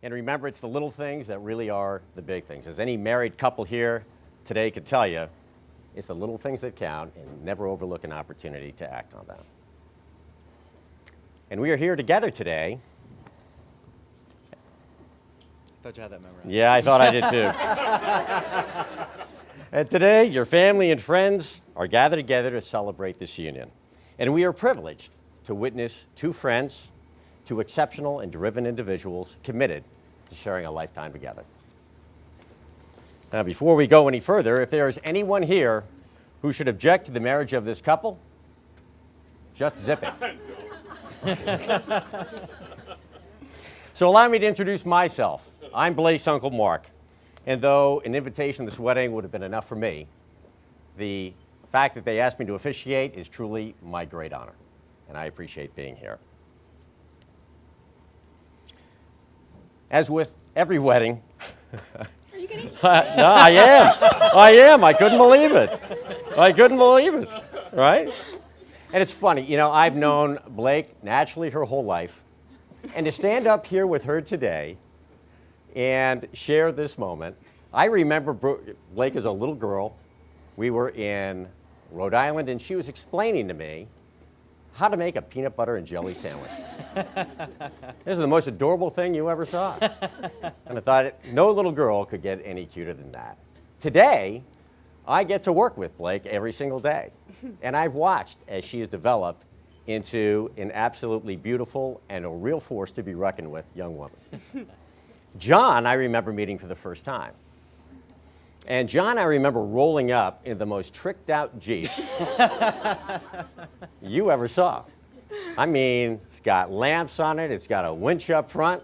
And remember, it's the little things that really are the big things. As any married couple here today could tell you, it's the little things that count, and never overlook an opportunity to act on them. And we are here together today. Thought you had that memorized. Yeah, I thought I did too. And today, your family and friends are gathered together to celebrate this union. And we are privileged to witness two friends, two exceptional and driven individuals committed to sharing a lifetime together. Now, before we go any further, if there is anyone here who should object to the marriage of this couple, just zip it. So allow me to introduce myself. I'm Blake's Uncle Mark, and though an invitation to this wedding would have been enough for me, the fact that they asked me to officiate is truly my great honor, and I appreciate being here. As with every wedding, Are you kidding? no, I am. I couldn't believe it. Right? And it's funny, you know, I've known Blake naturally her whole life, and to stand up here with her today and share this moment, I remember Blake as a little girl. We were in Rhode Island, and she was explaining to me how to make a peanut butter and jelly sandwich. This is the most adorable thing you ever saw. And I thought no little girl could get any cuter than that. Today, I get to work with Blake every single day. And I've watched as she has developed into an absolutely beautiful and a real force to be reckoned with young woman. John, I remember meeting for the first time. And John, I remember rolling up in the most tricked out Jeep you ever saw. I mean, it's got lamps on it, it's got a winch up front,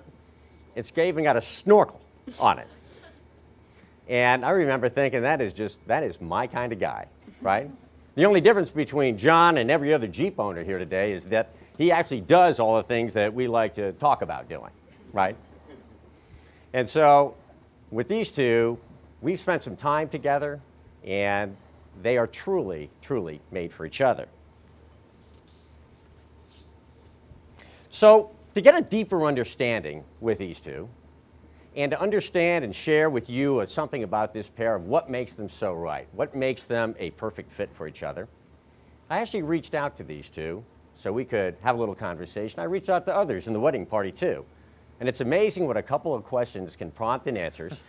it's even got a snorkel on it. And I remember thinking, that is my kind of guy, right? The only difference between John and every other Jeep owner here today is that he actually does all the things that we like to talk about doing, right? And so with these two, we've spent some time together, and they are truly, truly made for each other. So to get a deeper understanding with these two, and to understand and share with you something about this pair of what makes them so right, what makes them a perfect fit for each other, I actually reached out to these two so we could have a little conversation. I reached out to others in the wedding party too. And it's amazing what a couple of questions can prompt in answers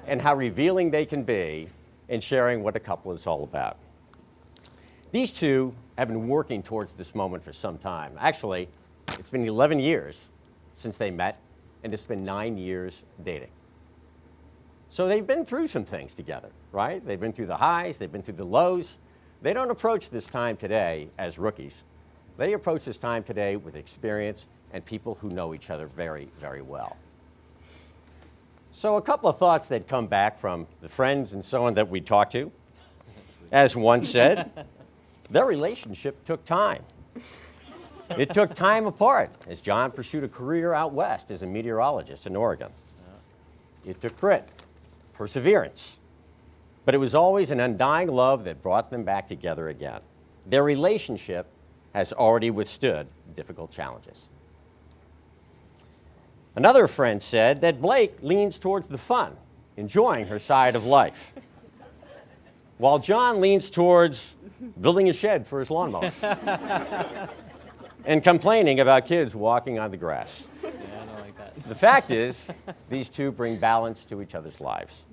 and how revealing they can be in sharing what a couple is all about. These two have been working towards this moment for some time. Actually, it's been 11 years since they met, and it's been 9 years dating. So they've been through some things together, right? They've been through the highs, they've been through the lows. They don't approach this time today as rookies. They approach this time today with experience and people who know each other very, very well. So a couple of thoughts that come back from the friends and so on that we talked to. As one said, their relationship took time. It took time apart as John pursued a career out west as a meteorologist in Oregon. It took grit, perseverance, but it was always an undying love that brought them back together again. Their relationship has already withstood difficult challenges. Another friend said that Blake leans towards the fun, enjoying her side of life, while John leans towards building a shed for his lawnmower and complaining about kids walking on the grass. Yeah, I don't like that. The fact is, these two bring balance to each other's lives.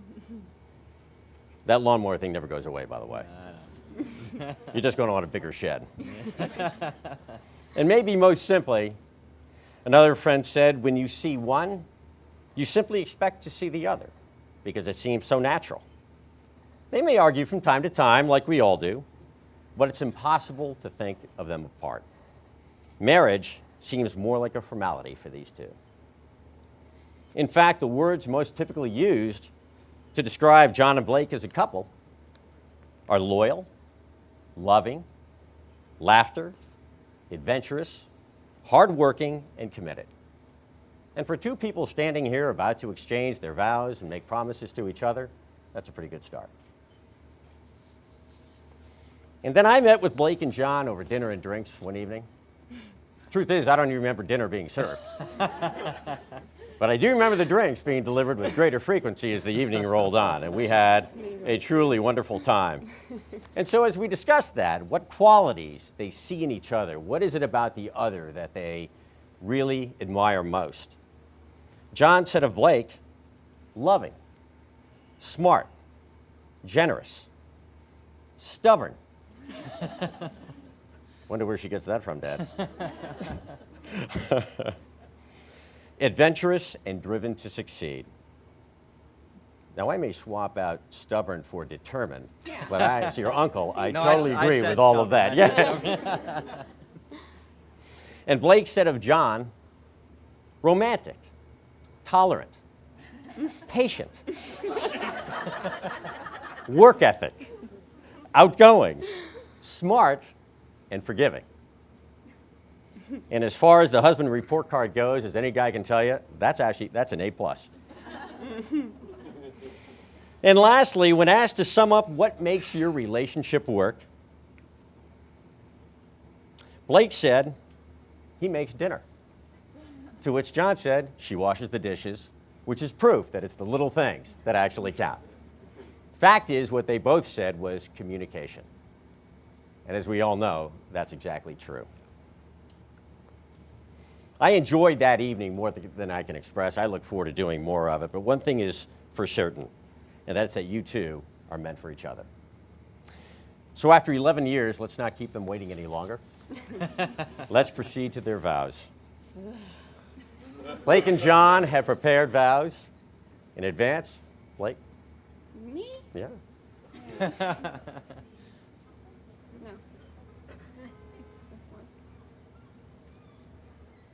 That lawnmower thing never goes away, by the way. You're just going to want a bigger shed. And maybe most simply, another friend said, when you see one, you simply expect to see the other because it seems so natural. They may argue from time to time, like we all do, but it's impossible to think of them apart. Marriage seems more like a formality for these two. In fact, the words most typically used to describe John and Blake as a couple are loyal, loving, laughter, adventurous, hardworking, and committed. And for two people standing here about to exchange their vows and make promises to each other, that's a pretty good start. And then I met with Blake and John over dinner and drinks one evening. Truth is, I don't even remember dinner being served. But I do remember the drinks being delivered with greater frequency as the evening rolled on, and we had a truly wonderful time. And so as we discussed that, what qualities they see in each other, what is it about the other that they really admire most? John said of Blake, loving, smart, generous, stubborn. Wonder where she gets that from, Dad. Adventurous and driven to succeed. Now, I may swap out stubborn for determined, but as your uncle, I No, totally I agree said with all of that. stubborn. Yeah. And Blake said of John, romantic, tolerant, patient, work ethic, outgoing, smart, and forgiving. And as far as the husband report card goes, as any guy can tell you, that's an A+. And lastly, when asked to sum up what makes your relationship work, Blake said he makes dinner. To which John said she washes the dishes, which is proof that it's the little things that actually count. Fact is, what they both said was communication. And as we all know, that's exactly true. I enjoyed that evening more than I can express. I look forward to doing more of it. But one thing is for certain, and that's that you two are meant for each other. So after 11 years, let's not keep them waiting any longer. Let's proceed to their vows. Blake and John have prepared vows in advance. Blake? Me? Yeah. No. This one.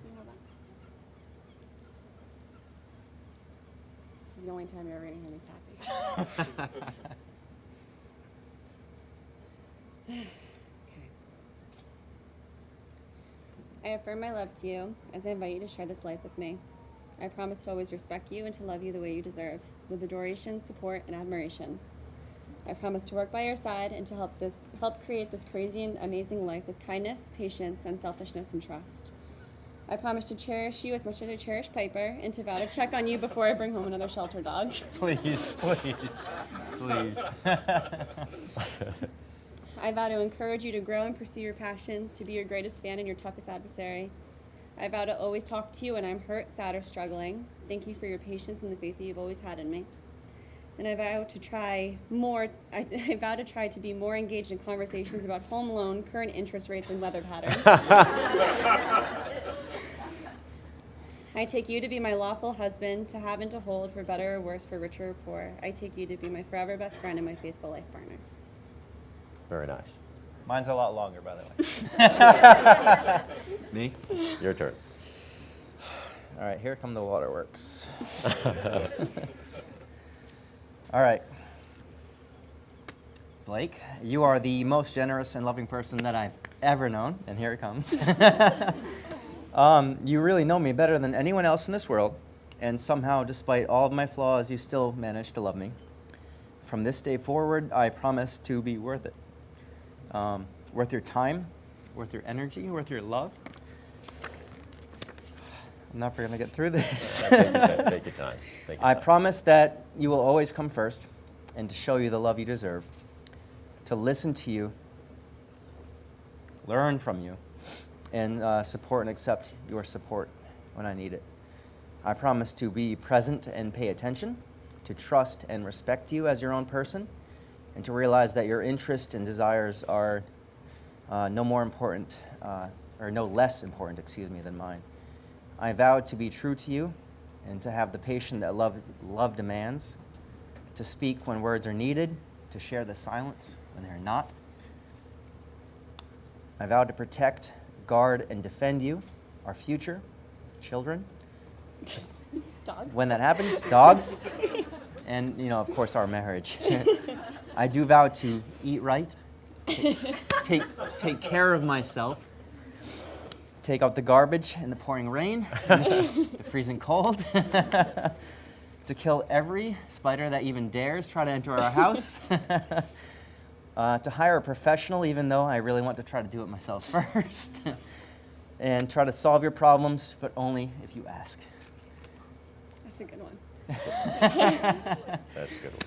You know that. This is the only time you're ever going to hear me happy. Okay. I affirm my love to you as I invite you to share this life with me. I promise to always respect you and to love you the way you deserve, with adoration, support, and admiration. I promise to work by your side and to help create this crazy and amazing life with kindness, patience, unselfishness, and trust. I promise to cherish you as much as I cherish Piper and to vow to check on you before I bring home another shelter dog. Please, please, please. I vow to encourage you to grow and pursue your passions, to be your greatest fan and your toughest adversary. I vow to always talk to you when I'm hurt, sad, or struggling. Thank you for your patience and the faith that you've always had in me. And I vow to try to be more engaged in conversations about home loan, current interest rates, and weather patterns. I take you to be my lawful husband, to have and to hold, for better or worse, for richer or poor. I take you to be my forever best friend and my faithful life partner. Very nice. Mine's a lot longer, by the way. Me? Your turn. All right, here come the waterworks. All right. Blake, you are the most generous and loving person that I've ever known, and here it comes. You really know me better than anyone else in this world, and somehow, despite all of my flaws, you still manage to love me. From this day forward, I promise to be worth it. Worth your time, worth your energy, worth your love. I'm not going to get through this. Take your time. I promise that you will always come first and to show you the love you deserve, to listen to you, learn from you, and support and accept your support when I need it. I promise to be present and pay attention, to trust and respect you as your own person, and to realize that your interests and desires are no less important, than mine. I vow to be true to you and to have the patience that love demands, to speak when words are needed, to share the silence when they're not. I vow to protect, guard, and defend you, our future, children. Dogs? When that happens, dogs, and, of course, our marriage. I do vow to eat right, take care of myself, take out the garbage in the pouring rain, the freezing cold, to kill every spider that even dares try to enter our house, to hire a professional even though I really want to try to do it myself first, and try to solve your problems, but only if you ask. a good one. That's a good one.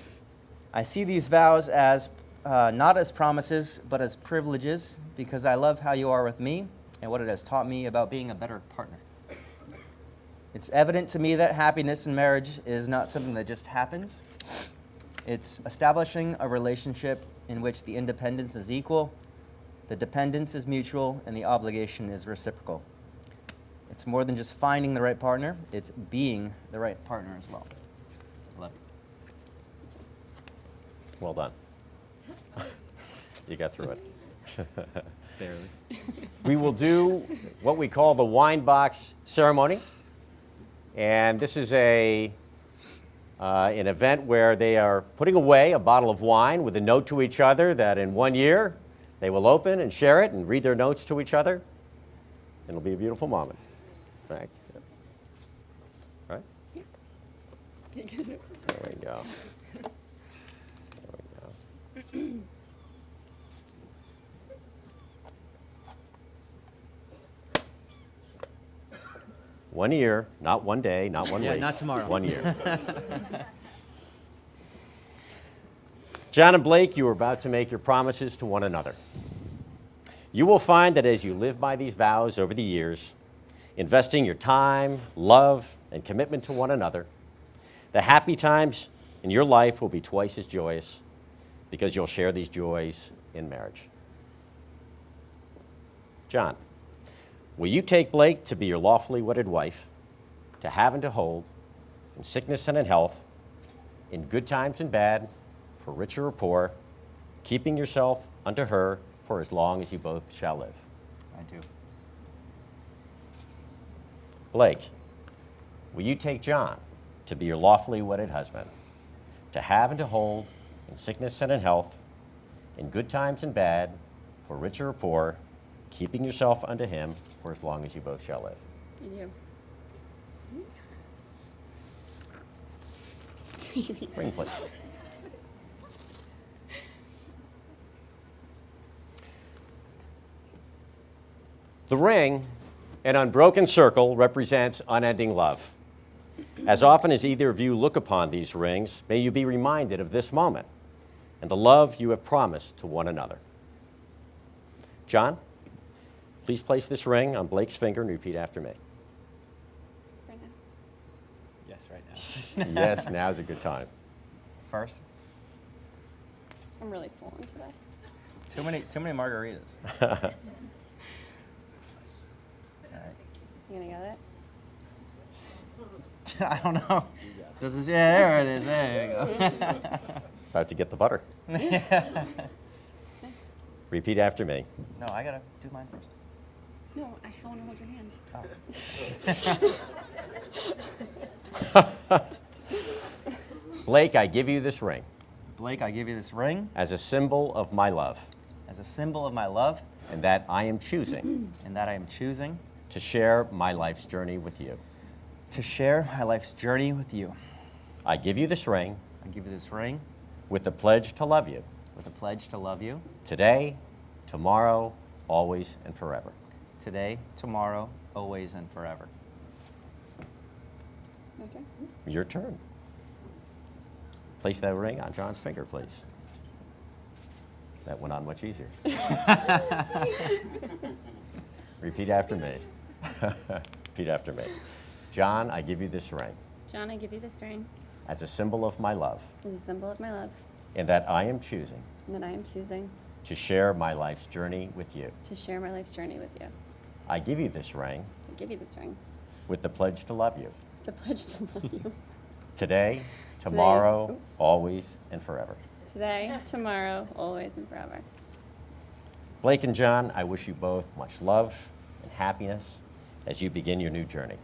I see these vows as not as promises, but as privileges, because I love how you are with me and what it has taught me about being a better partner. It's evident to me that happiness in marriage is not something that just happens. It's establishing a relationship in which the independence is equal, the dependence is mutual, and the obligation is reciprocal. It's more than just finding the right partner, it's being the right partner as well. I love you. Well done. You got through it. Barely. We will do what we call the wine box ceremony. And this is an event where they are putting away a bottle of wine with a note to each other that in 1 year they will open and share it and read their notes to each other. It'll be a beautiful moment. Right? Right? There we go. There we go. 1 year, not 1 day, not 1 Yeah, week. not tomorrow. 1 year. John and Blake, you are about to make your promises to one another. You will find that as you live by these vows over the years, investing your time, love, and commitment to one another, the happy times in your life will be twice as joyous because you'll share these joys in marriage. John, will you take Blake to be your lawfully wedded wife, to have and to hold, in sickness and in health, in good times and bad, for richer or poor, keeping yourself unto her for as long as you both shall live? I do. Blake, will you take John to be your lawfully wedded husband, to have and to hold, in sickness and in health, in good times and bad, for richer or poor, keeping yourself unto him for as long as you both shall live? You do. Ring, please. The ring, an unbroken circle, represents unending love. As often as either of you look upon these rings, may you be reminded of this moment and the love you have promised to one another. John, please place this ring on Blake's finger and repeat after me. Right now. Yes, right now. Yes, now's a good time. First, I'm really swollen today. too many margaritas. All right. You gonna get it? I don't know. This is, yeah, there it is. There you go. About to get the butter. Repeat after me. No, I gotta do mine first. No, I want to hold your hand. Oh. Blake, I give you this ring Blake, I give you this ring as a symbol of my love, as a symbol of my love and that I am choosing and that I am choosing to share my life's journey with you. to share my life's journey with you. I give you this ring I give you this ring with the pledge to love you with a pledge to love you today, tomorrow, always, and forever. today, tomorrow, always, and forever. My turn? Your turn. Place that ring on John's finger, please. That went on much easier. Repeat after me. Repeat after me. John, I give you this ring John, I give you this ring as a symbol of my love, as a symbol of my love, and that I am choosing and that I am choosing to share my life's journey with you. to share my life's journey with you. I give you this ring I give you this ring, with the pledge to love you the pledge to love you. today, tomorrow, always, and forever. Today, tomorrow, always, and forever. Blake and John, I wish you both much love and happiness as you begin your new journey.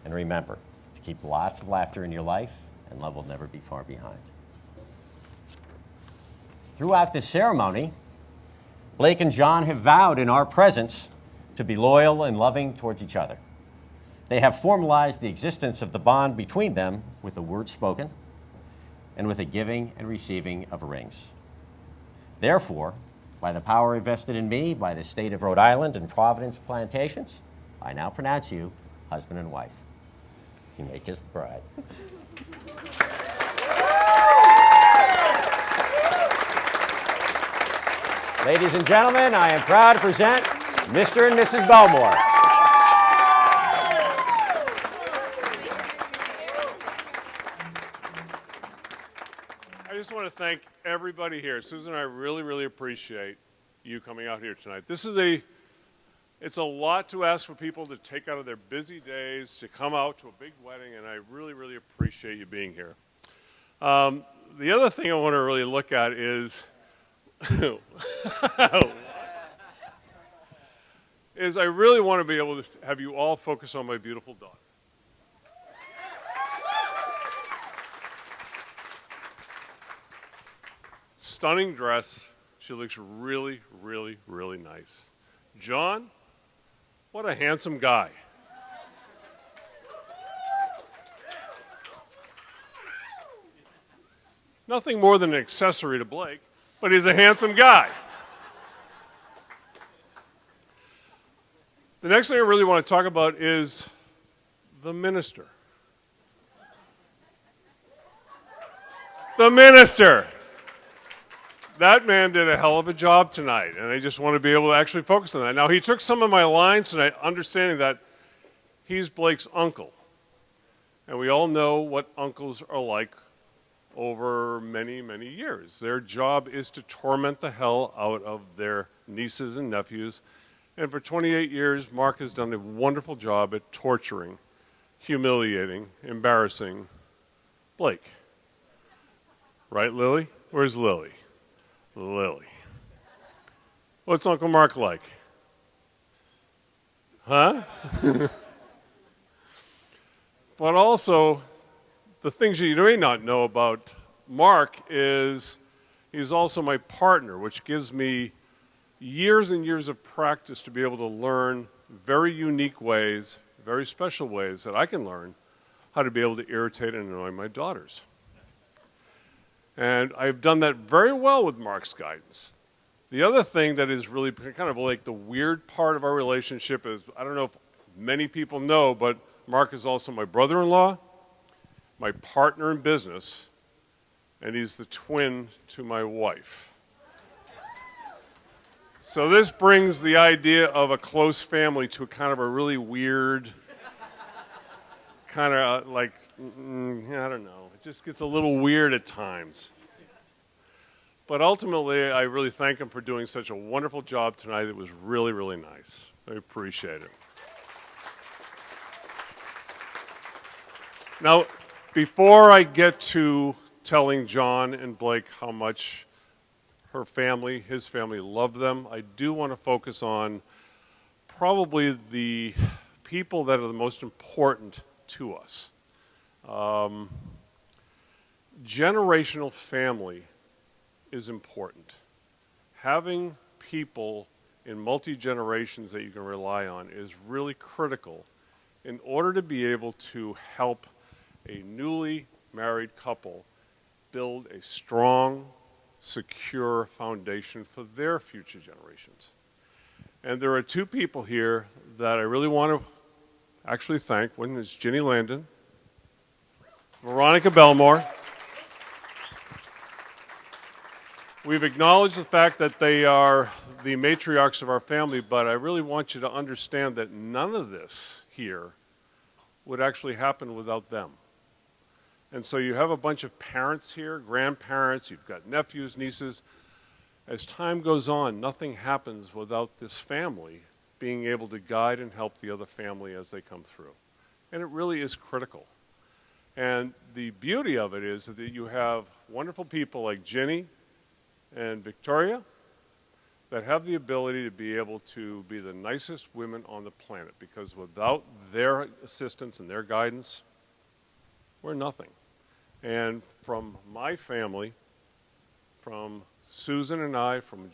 And remember to keep lots of laughter in your life, and love will never be far behind. Throughout this ceremony, Blake and John have vowed in our presence to be loyal and loving towards each other. They have formalized the existence of the bond between them with the word spoken and with a giving and receiving of rings. Therefore, by the power invested in me by the state of Rhode Island and Providence Plantations, I now pronounce you husband and wife. You may kiss the bride. Ladies and gentlemen, I am proud to present Mr. and Mrs. Belmore. I just want to thank everybody here. Susan and I really, really appreciate you coming out here tonight. It's a lot to ask for people to take out of their busy days to come out to a big wedding, and I really, really appreciate you being here. The other thing I want to really look at is I really want to be able to have you all focus on my beautiful daughter. Stunning dress. She looks really, really, really nice. John, what a handsome guy. Nothing more than an accessory to Blake, but he's a handsome guy. The next thing I really want to talk about is the minister. The minister. That man did a hell of a job tonight, and I just want to be able to actually focus on that. Now, he took some of my lines tonight, understanding that he's Blake's uncle. And we all know what uncles are like over many, many years. Their job is to torment the hell out of their nieces and nephews. And for 28 years, Mark has done a wonderful job at torturing, humiliating, embarrassing Blake. Right, Lily? Where's Lily? Lily. What's Uncle Mark like? Huh? But also, the things you may not know about Mark is he's also my partner, which gives me years and years of practice to be able to learn very unique ways, very special ways that I can learn how to be able to irritate and annoy my daughters. And I've done that very well with Mark's guidance. The other thing that is really kind of like the weird part of our relationship is, I don't know if many people know, but Mark is also my brother-in-law, my partner in business, and he's the twin to my wife. So this brings the idea of a close family to a kind of a really weird, kind of like, I don't know. It just gets a little weird at times. But ultimately, I really thank him for doing such a wonderful job tonight. It was really, really nice. I appreciate it. Now, before I get to telling John and Blake how much her family, his family, loved them, I do want to focus on probably the people that are the most important to us. Generational family is important. Having people in multi-generations that you can rely on is really critical in order to be able to help a newly married couple build a strong, secure foundation for their future generations. And there are two people here that I really want to actually thank. One is Ginny Landon, Veronica Belmore. We've acknowledged the fact that they are the matriarchs of our family, but I really want you to understand that none of this here would actually happen without them. And so you have a bunch of parents here, grandparents, you've got nephews, nieces. As time goes on, nothing happens without this family being able to guide and help the other family as they come through. And it really is critical. And the beauty of it is that you have wonderful people like Ginny and Victoria that have the ability to be able to be the nicest women on the planet, because without their assistance and their guidance, we're nothing. And from my family, from Susan and I, from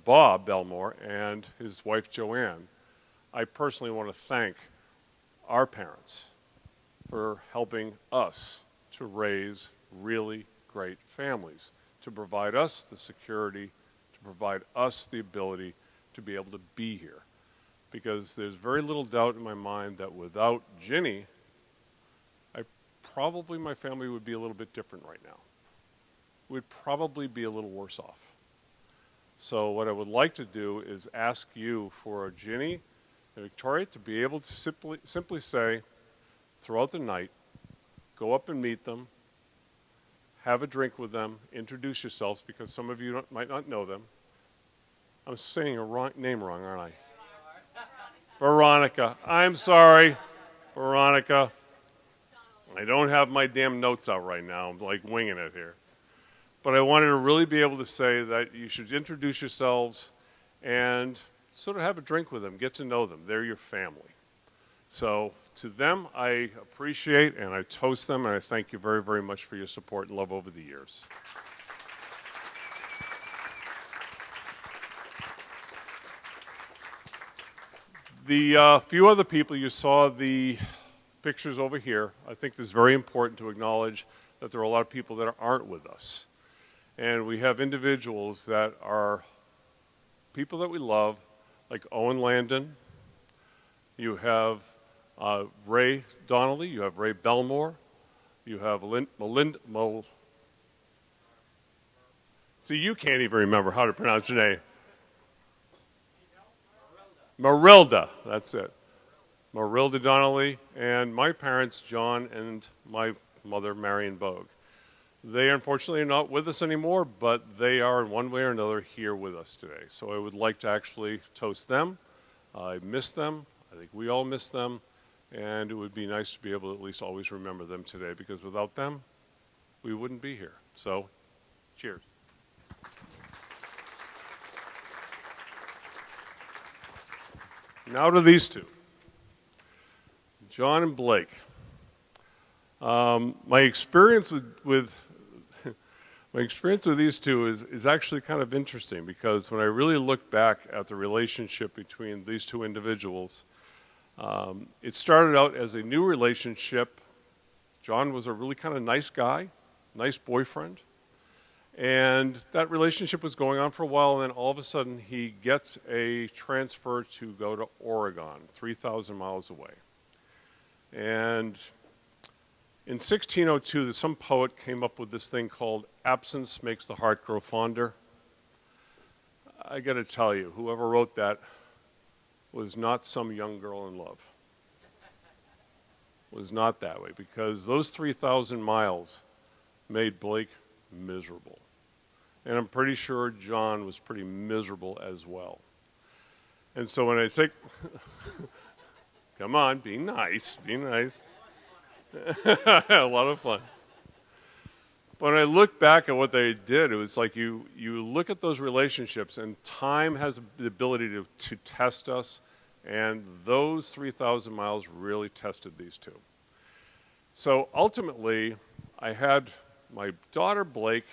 Bob Belmore and his wife Joanne, I personally want to thank our parents for helping us to raise really great families, to provide us the security, to provide us the ability to be able to be here. Because there's very little doubt in my mind that without Ginny probably my family would be a little bit different right now. We'd probably be a little worse off. So what I would like to do is ask you for Ginny and Victoria to be able to simply say throughout the night, go up and meet them, have a drink with them, introduce yourselves because some of you might not know them. I'm saying a name wrong, aren't I? Veronica. I'm sorry, Veronica. I don't have my damn notes out right now. I'm like winging it here. But I wanted to really be able to say that you should introduce yourselves and sort of have a drink with them, get to know them. They're your family. So to them, I appreciate and I toast them and I thank you very, very much for your support and love over the years. The few other people, you saw the pictures over here. I think it's very important to acknowledge that there are a lot of people that aren't with us. And we have individuals that are people that we love, like Owen Landon. You have Ray Donnelly. You have Ray Belmore. You have Melinda. See, you can't even remember how to pronounce her name. Marilda, that's it. Marilda Donnelly, and my parents, John and my mother, Marion Bogue. They unfortunately are not with us anymore, but they are in one way or another here with us today. So I would like to actually toast them. I miss them. I think we all miss them. And it would be nice to be able to at least always remember them today, because without them, we wouldn't be here. So, cheers. Now to these two, John and Blake. My experience with my experience with these two is actually kind of interesting, because when I really look back at the relationship between these two individuals, it started out as a new relationship. John was a really kind of nice guy, nice boyfriend. And that relationship was going on for a while, and then all of a sudden he gets a transfer to go to Oregon, 3,000 miles away. And in 1602, some poet came up with this thing called absence makes the heart grow fonder. I got to tell you, whoever wrote that was not some young girl in love. Was not that way, because those 3,000 miles made Blake miserable. And I'm pretty sure John was pretty miserable as well. And so when I take, come on, be nice, be nice. A lot of fun. But when I look back at what they did, it was like you look at those relationships, and time has the ability to test us, and those 3,000 miles really tested these two. So ultimately, I had my daughter Blake,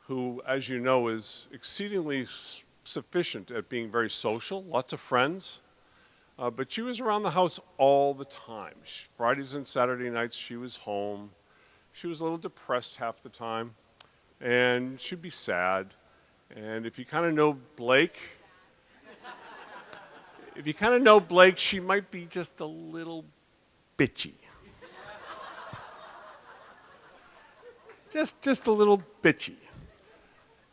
who, as you know, is exceedingly sufficient at being very social, lots of friends, but she was around the house all the time. Fridays and Saturday nights, she was home. She was a little depressed half the time, and she'd be sad. And if you kind of know Blake, she might be just a little bitchy. Just a little bitchy.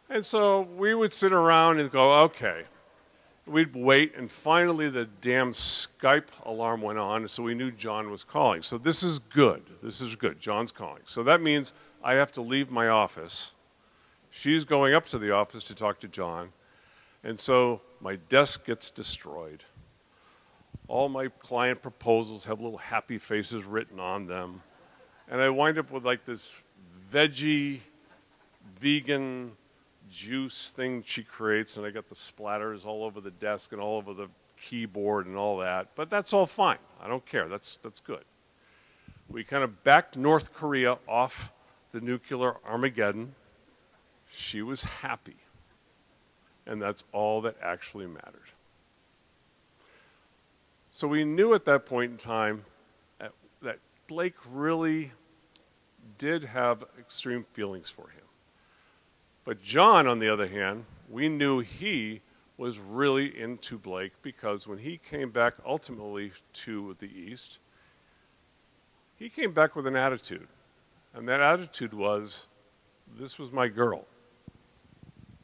And so we would sit around and go, okay. We'd wait, and finally the damn Skype alarm went on, so we knew John was calling. So this is good. This is good. John's calling. So that means I have to leave my office. She's going up to the office to talk to John. And so my desk gets destroyed. All my client proposals have little happy faces written on them. And I wind up with like this veggie, vegan juice thing she creates, and I got the splatters all over the desk and all over the keyboard and all that. But that's all fine. I don't care. That's good. We kind of backed North Korea off the nuclear Armageddon. She was happy. And that's all that actually mattered. So we knew at that point in time that Blake really did have extreme feelings for him. But John, on the other hand, we knew he was really into Blake, because when he came back ultimately to the East, he came back with an attitude. And that attitude was, this was my girl.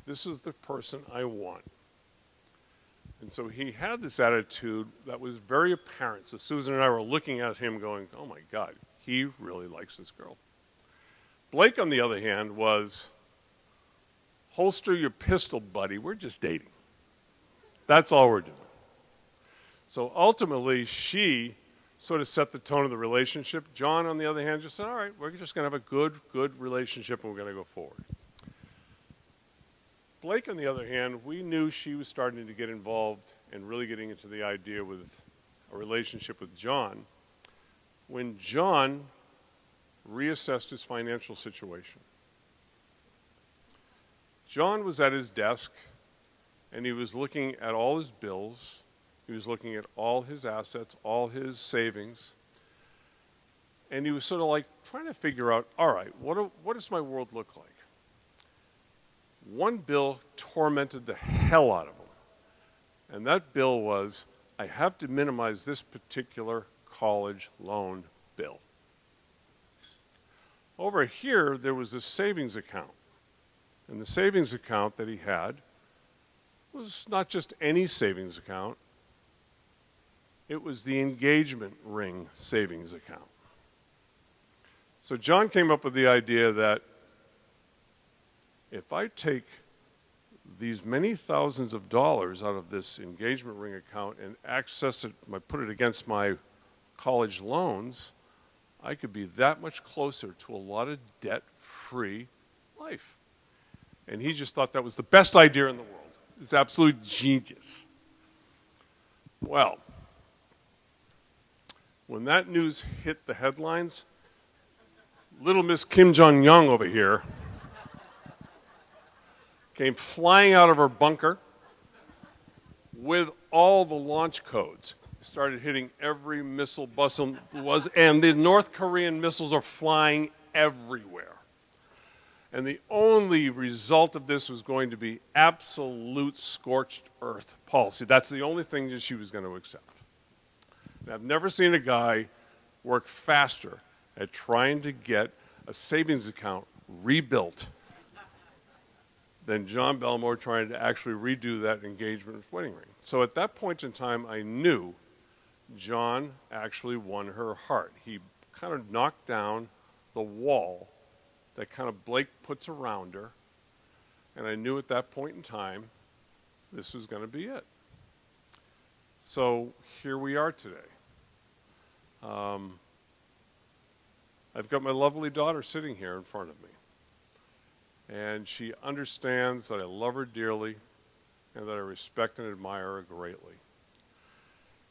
This is the person I want. And so he had this attitude that was very apparent. So Susan and I were looking at him going, oh my God, he really likes this girl. Blake, on the other hand, was, holster your pistol, buddy. We're just dating. That's all we're doing. So ultimately, she sort of set the tone of the relationship. John, on the other hand, just said, all right, we're just going to have a good relationship and we're going to go forward. Blake, on the other hand, we knew she was starting to get involved and really getting into the idea with a relationship with John when John reassessed his financial situation. John was at his desk and he was looking at all his bills. He was looking at all his assets, all his savings. And he was sort of like trying to figure out, all right, what does my world look like? One bill tormented the hell out of him. And that bill was, I have to minimize this particular college loan bill. Over here, there was this savings account. And the savings account that he had was not just any savings account. It was the engagement ring savings account. So John came up with the idea that if I take these many thousands of dollars out of this engagement ring account and access it, put it against my college loans, I could be that much closer to a lot of debt-free life. And he just thought that was the best idea in the world. It's absolute genius. Well, when that news hit the headlines, little Miss Kim Jong-young over here came flying out of her bunker with all the launch codes. Started hitting every missile bustle was, and the North Korean missiles are flying everywhere. And the only result of this was going to be absolute scorched earth policy. That's the only thing that she was going to accept. And I've never seen a guy work faster at trying to get a savings account rebuilt than John Belmore trying to actually redo that engagement wedding ring. So at that point in time, I knew John actually won her heart. He kind of knocked down the wall that kind of Blake puts around her, and I knew at that point in time this was going to be it. So here we are today. I've got my lovely daughter sitting here in front of me. And she understands that I love her dearly and that I respect and admire her greatly.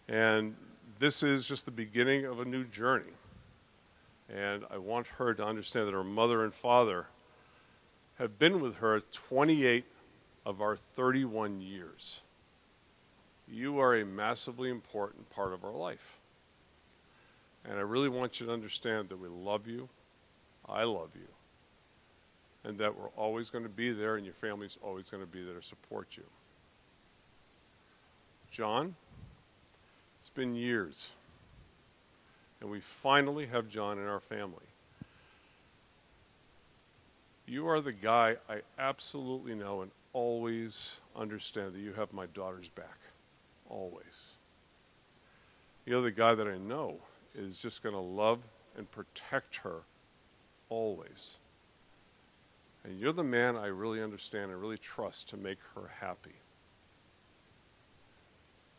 And this is just the beginning of a new journey. And I want her to understand that her mother and father have been with her 28 of our 31 years. You are a massively important part of our life. And I really want you to understand that we love you, I love you, and that we're always going to be there and your family's always going to be there to support you. John, it's been years, and we finally have John in our family. You are the guy I absolutely know and always understand that you have my daughter's back, always. You're the guy that I know is just going to love and protect her always. And you're the man I really understand and really trust to make her happy.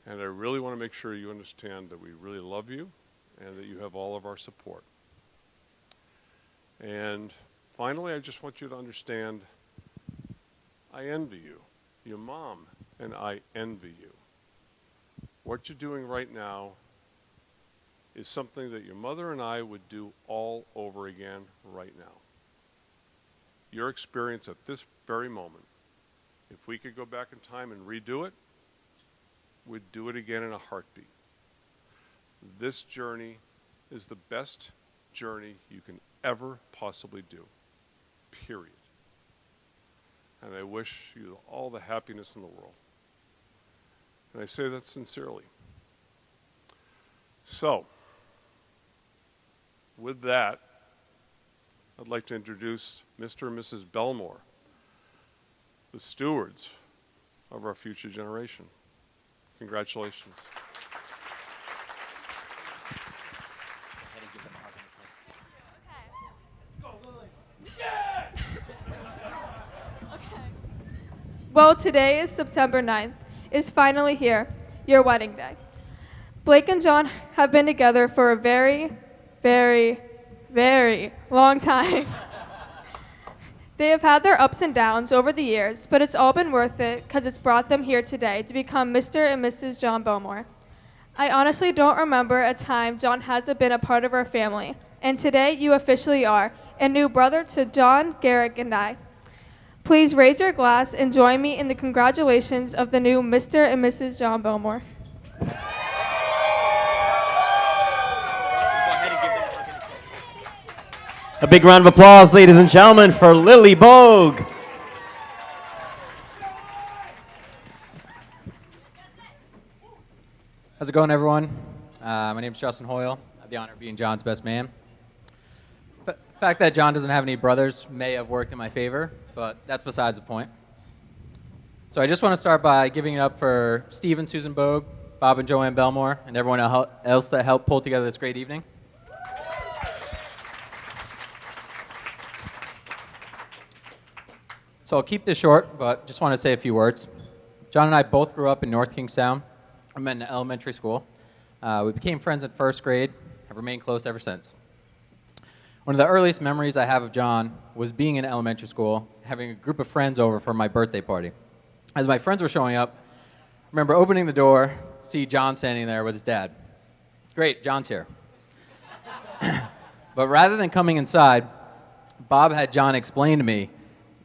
And I really want to make sure you understand that we really love you and that you have all of our support. And finally, I just want you to understand I envy you. Your mom and I envy you. What you're doing right now is something that your mother and I would do all over again right now. Your experience at this very moment, if we could go back in time and redo it, we'd do it again in a heartbeat. This journey is the best journey you can ever possibly do, period. And I wish you all the happiness in the world. And I say that sincerely. So, with that, I'd like to introduce Mr. and Mrs. Belmore, the stewards of our future generation. Congratulations. Well, today is September 9th. It's finally here, your wedding day. Blake and John have been together for a very, very, very long time. They have had their ups and downs over the years, but it's all been worth it because it's brought them here today to become Mr. and Mrs. John Belmore. I honestly don't remember a time John hasn't been a part of our family, and today you officially are, a new brother to John, Garrick, and I. Please raise your glass and join me in the congratulations of the new Mr. and Mrs. John Belmore. A big round of applause, ladies and gentlemen, for Lily Bogue. How's it going, everyone? My name is Justin Hoyle. I have the honor of being John's best man. The fact that John doesn't have any brothers may have worked in my favor, but that's besides the point. So I just want to start by giving it up for Steve and Susan Bogue, Bob and Joanne Belmore, and everyone else that helped pull together this great evening. So I'll keep this short, but just want to say a few words. John and I both grew up in North Kingstown. We met in elementary school. We became friends in first grade, have remained close ever since. One of the earliest memories I have of John was being in elementary school, having a group of friends over for my birthday party. As my friends were showing up, I remember opening the door, see John standing there with his dad. Great, John's here. But rather than coming inside, Bob had John explain to me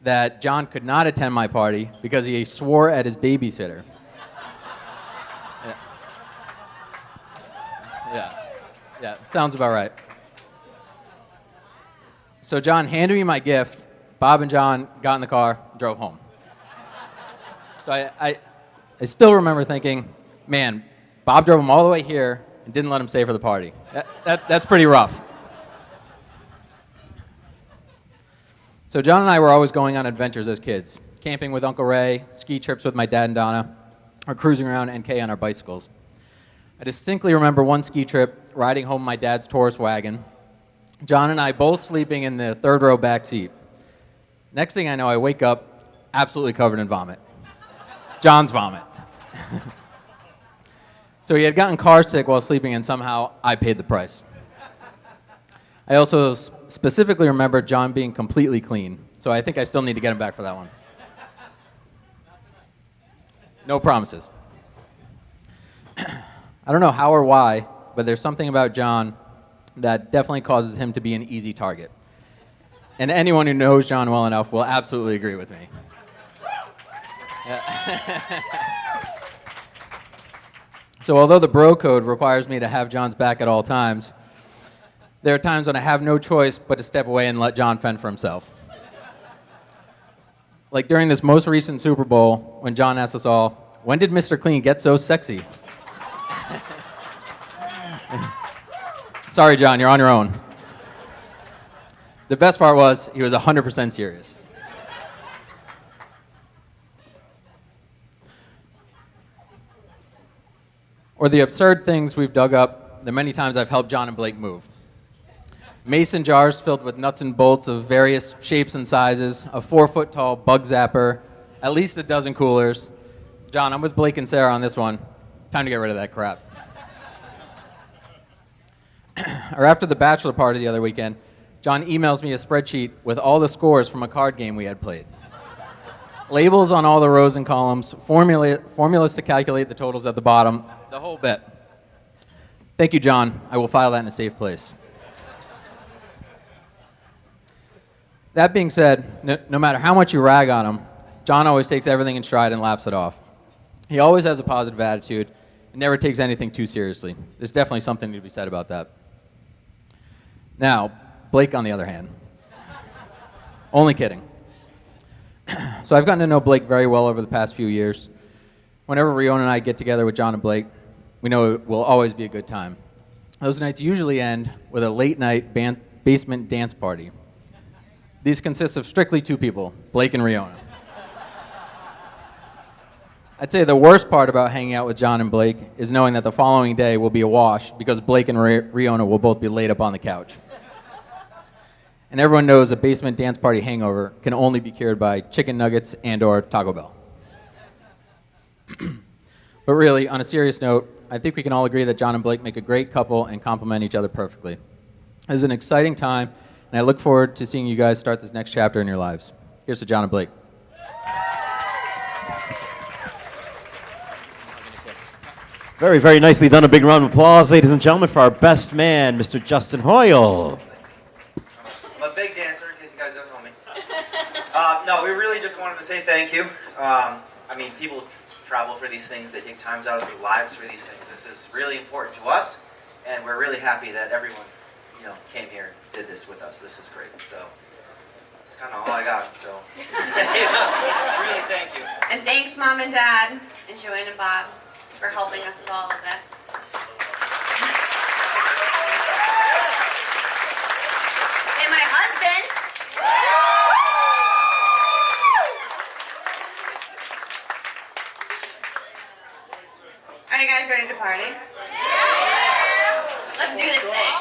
that John could not attend my party because he swore at his babysitter. Yeah, sounds about right. So John handed me my gift. Bob and John got in the car, drove home. So I still remember thinking, man, Bob drove him all the way here and didn't let him stay for the party. That's pretty rough. So John and I were always going on adventures as kids, camping with Uncle Ray, ski trips with my dad and Donna, or cruising around NK on our bicycles. I distinctly remember one ski trip riding home my dad's Taurus wagon, John and I both sleeping in the third row back seat. Next thing I know, I wake up absolutely covered in vomit. John's vomit. So he had gotten car sick while sleeping, and somehow I paid the price. I also specifically remember John being completely clean, so I think I still need to get him back for that one. No promises. I don't know how or why, but there's something about John that definitely causes him to be an easy target. And anyone who knows John well enough will absolutely agree with me. So although the bro code requires me to have John's back at all times, there are times when I have no choice but to step away and let John fend for himself. Like during this most recent Super Bowl, when John asked us all, "When did Mr. Clean get so sexy?" Sorry, John, you're on your own. The best part was he was 100% serious. Or the absurd things we've dug up the many times I've helped John and Blake move. Mason jars filled with nuts and bolts of various shapes and sizes, a 4-foot-tall bug zapper, at least a dozen coolers. John, I'm with Blake and Sarah on this one. Time to get rid of that crap. Or after the bachelor party the other weekend, John emails me a spreadsheet with all the scores from a card game we had played. Labels on all the rows and columns, formulas to calculate the totals at the bottom, the whole bit. Thank you, John. I will file that in a safe place. That being said, no matter how much you rag on him, John always takes everything in stride and laughs it off. He always has a positive attitude and never takes anything too seriously. There's definitely something to be said about that. Now, Blake, on the other hand. Only kidding. So I've gotten to know Blake very well over the past few years. Whenever Riona and I get together with John and Blake, we know it will always be a good time. Those nights usually end with a late-night basement dance party. These consist of strictly two people, Blake and Riona. I'd say the worst part about hanging out with John and Blake is knowing that the following day will be a wash because Blake and Riona will both be laid up on the couch. And everyone knows a basement dance party hangover can only be cured by chicken nuggets and or Taco Bell. But really, on a serious note, I think we can all agree that John and Blake make a great couple and complement each other perfectly. This is an exciting time, and I look forward to seeing you guys start this next chapter in your lives. Here's to John and Blake. Very, very nicely done. A big round of applause, ladies and gentlemen, for our best man, Mr. Justin Hoyle. I'm a big dancer, in case you guys don't know me. No, we really just wanted to say thank you. I mean, people travel for these things. They take times out of their lives for these things. This is really important to us, and we're really happy that everyone, came here and did this with us. This is great. So that's kind of all I got. So really thank you. And thanks, Mom and Dad, and Joanne and Bob, for helping us with all of this. And my husband. Are you guys ready to party? Let's do this thing.